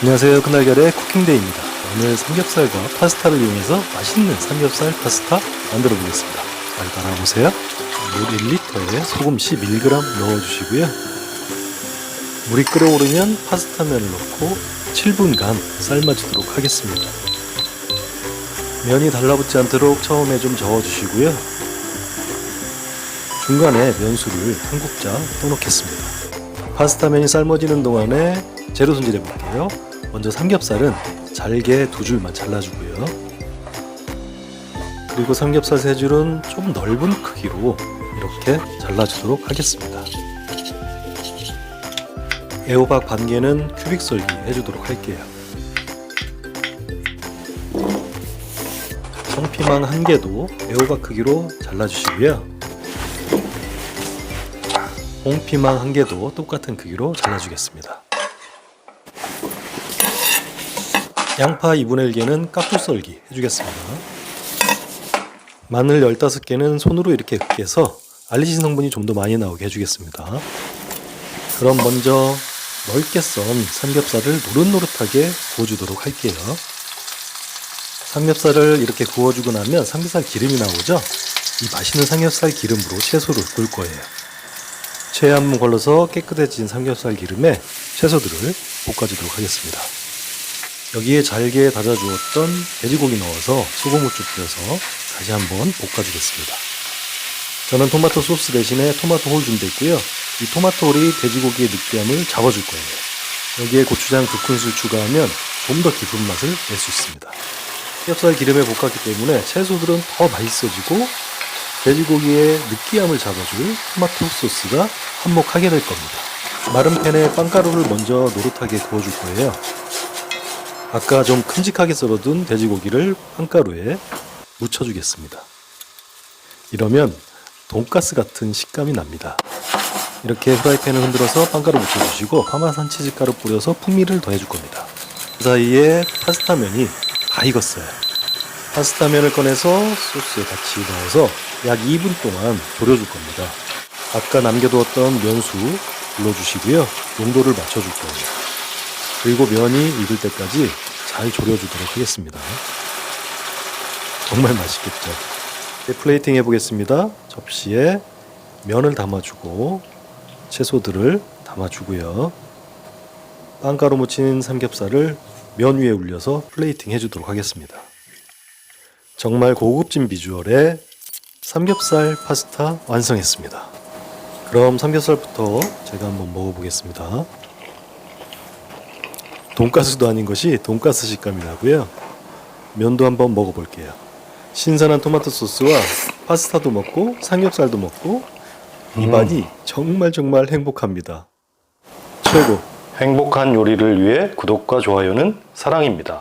안녕하세요. 그날결의 쿠킹데이입니다. 오늘 삼겹살과 파스타를 이용해서 맛있는 삼겹살 파스타 만들어 보겠습니다. 잘 따라오세요. 물 1리터에 소금 11g 넣어주시고요. 물이 끓어오르면 파스타면을 넣고 7분간 삶아주도록 하겠습니다. 면이 달라붙지 않도록 처음에 좀 저어주시고요. 중간에 면수를 한 국자 떠놓겠습니다. 파스타면이 삶아지는 동안에 재료 손질해 볼게요. 먼저 삼겹살은 잘게 2줄만 잘라주고요. 그리고 삼겹살 3줄은 좀 넓은 크기로 이렇게 잘라주도록 하겠습니다. 애호박 반 개는 큐빅 썰기 해주도록 할게요. 성피망 1개도 애호박 크기로 잘라주시고요. 홍피망 1개도 똑같은 크기로 잘라주겠습니다. 양파 2분의 1개는 깍두 썰기 해주겠습니다. 마늘 15개는 손으로 이렇게 으깨서 알리신 성분이 좀 더 많이 나오게 해주겠습니다. 그럼 먼저 넓게 썬 삼겹살을 노릇노릇하게 구워주도록 할게요. 삼겹살을 이렇게 구워주고 나면 삼겹살 기름이 나오죠? 이 맛있는 삼겹살 기름으로 채소를 구울 거예요. 체에 한번 걸러서 깨끗해진 삼겹살 기름에 채소들을 볶아주도록 하겠습니다. 여기에 잘게 다져주었던 돼지고기 넣어서 소금 후추 뿌려서 다시 한번 볶아주겠습니다. 저는 토마토 소스 대신에 토마토 홀 준비했고요. 이 토마토 홀이 돼지고기의 느끼함을 잡아줄 거예요. 여기에 고추장 2큰술 추가하면 좀 더 깊은 맛을 낼 수 있습니다. 삼겹살 기름에 볶았기 때문에 채소들은 더 맛있어지고 돼지고기의 느끼함을 잡아줄 토마토 소스가 한몫하게 될 겁니다. 마른 팬에 빵가루를 먼저 노릇하게 구워줄 거예요. 아까 좀 큼직하게 썰어둔 돼지고기를 빵가루에 묻혀주겠습니다. 이러면 돈가스 같은 식감이 납니다. 이렇게 프라이팬을 흔들어서 빵가루 묻혀주시고 파마산 치즈가루 뿌려서 풍미를 더해줄 겁니다. 그 사이에 파스타면이 다 익었어요. 파스타면을 꺼내서 소스에 같이 넣어서 약 2분 동안 졸여줄 겁니다. 아까 남겨두었던 면수 불러주시고요. 용도를 맞춰줄 거예요. 그리고 면이 익을 때까지 잘 졸여주도록 하겠습니다. 정말 맛있겠죠? 플레이팅 해보겠습니다. 접시에 면을 담아주고 채소들을 담아주고요. 빵가루 묻힌 삼겹살을 면 위에 올려서 플레이팅 해주도록 하겠습니다. 정말 고급진 비주얼의 삼겹살 파스타 완성했습니다. 그럼 삼겹살부터 제가 한번 먹어보겠습니다. 돈가스도 아닌 것이 돈가스 식감이 나고요. 면도 한번 먹어볼게요. 신선한 토마토 소스와 파스타도 먹고 삼겹살도 먹고 입안이 정말 행복합니다. 최고! 행복한 요리를 위해 구독과 좋아요는 사랑입니다.